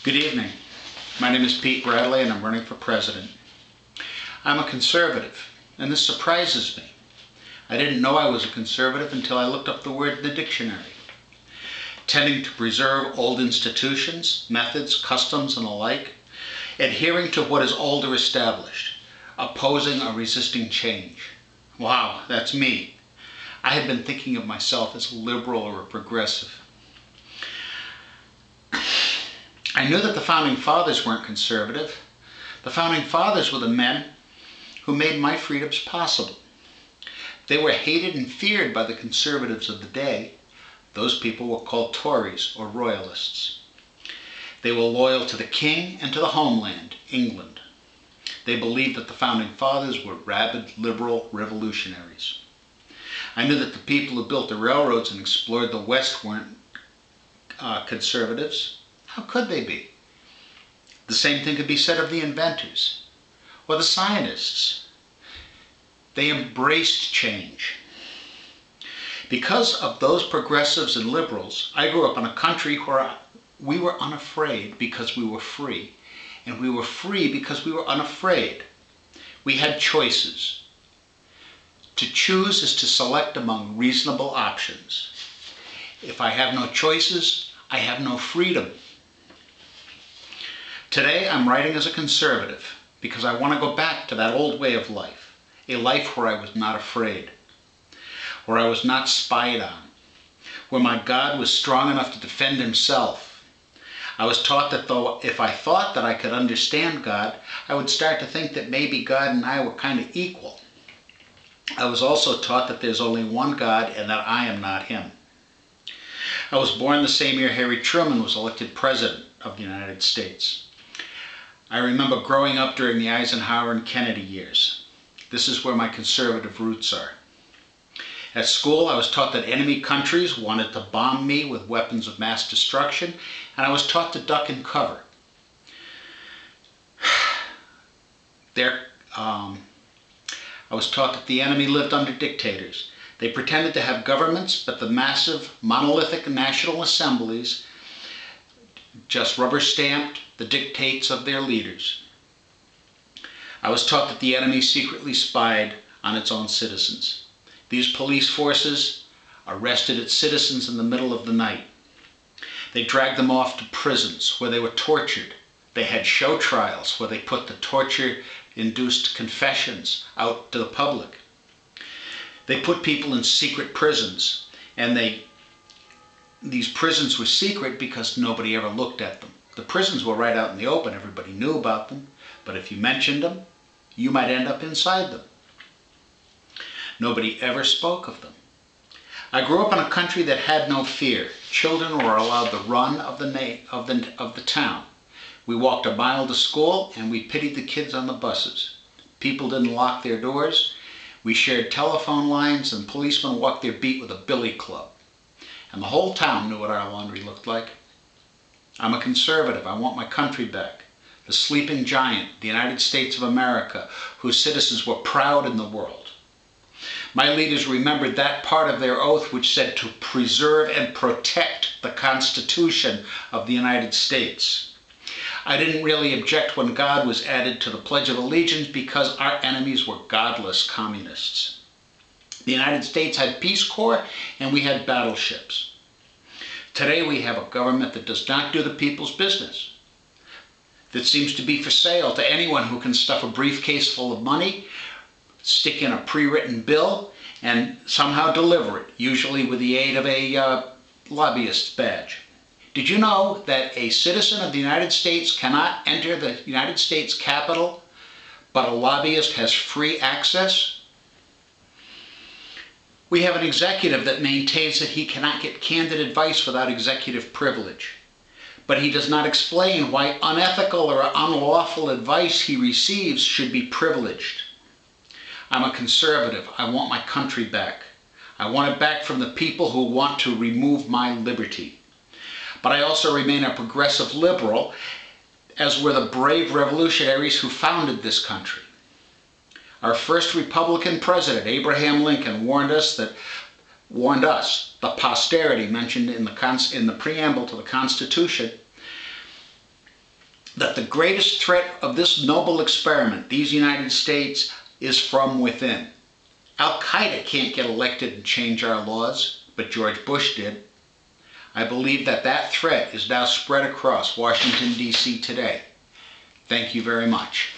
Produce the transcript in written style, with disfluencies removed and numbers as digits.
Good evening. My name is Pete Bradley and I'm running for president. I'm a conservative, and this surprises me. I didn't know I was a conservative until I looked up the word in the dictionary. Tending to preserve old institutions, methods, customs, and the like, adhering to what is old or established, opposing or resisting change. Wow, that's me. I had been thinking of myself as a liberal or a progressive. I knew that the Founding Fathers weren't conservative. The Founding Fathers were the men who made my freedoms possible. They were hated and feared by the conservatives of the day. Those people were called Tories or Royalists. They were loyal to the king and to the homeland, England. They believed that the Founding Fathers were rabid, liberal revolutionaries. I knew that the people who built the railroads and explored the West weren't conservatives. How could they be? The same thing could be said of the inventors or the scientists. They embraced change. Because of those progressives and liberals, I grew up in a country where we were unafraid because we were free, and we were free because we were unafraid. We had choices. To choose is to select among reasonable options. If I have no choices, I have no freedom. Today I'm writing as a conservative because I want to go back to that old way of life, a life where I was not afraid, where I was not spied on, where my God was strong enough to defend himself. I was taught that though if I thought that I could understand God, I would start to think that maybe God and I were kind of equal. I was also taught that there's only one God and that I am not him. I was born the same year Harry Truman was elected president of the United States. I remember growing up during the Eisenhower and Kennedy years. This is where my conservative roots are. At school, I was taught that enemy countries wanted to bomb me with weapons of mass destruction, and I was taught to duck and cover. I was taught that the enemy lived under dictators. They pretended to have governments, but the massive, monolithic national assemblies just rubber-stamped the dictates of their leaders. I was taught that the enemy secretly spied on its own citizens. These police forces arrested its citizens in the middle of the night. They dragged them off to prisons where they were tortured. They had show trials where they put the torture-induced confessions out to the public. They put people in secret prisons, and these prisons were secret because nobody ever looked at them. The prisons were right out in the open. Everybody knew about them. But if you mentioned them, you might end up inside them. Nobody ever spoke of them. I grew up in a country that had no fear. Children were allowed the run of the town. We walked a mile to school and we pitied the kids on the buses. People didn't lock their doors. We shared telephone lines and policemen walked their beat with a billy club. And the whole town knew what our laundry looked like. I'm a conservative. I want my country back. The sleeping giant, the United States of America, whose citizens were proud in the world. My leaders remembered that part of their oath which said to preserve and protect the Constitution of the United States. I didn't really object when God was added to the Pledge of Allegiance because our enemies were godless communists. The United States had Peace Corps and we had battleships. Today we have a government that does not do the people's business, that seems to be for sale to anyone who can stuff a briefcase full of money, stick in a pre-written bill, and somehow deliver it, usually with the aid of a lobbyist badge. Did you know that a citizen of the United States cannot enter the United States Capitol, but a lobbyist has free access? We have an executive that maintains that he cannot get candid advice without executive privilege. But he does not explain why unethical or unlawful advice he receives should be privileged. I'm a conservative. I want my country back. I want it back from the people who want to remove my liberty. But I also remain a progressive liberal, as were the brave revolutionaries who founded this country. Our first Republican president, Abraham Lincoln, warned us, the posterity mentioned in the preamble to the Constitution, that the greatest threat of this noble experiment, these United States, is from within. Al-Qaeda can't get elected and change our laws, but George Bush did. I believe that that threat is now spread across Washington, D.C. today. Thank you very much.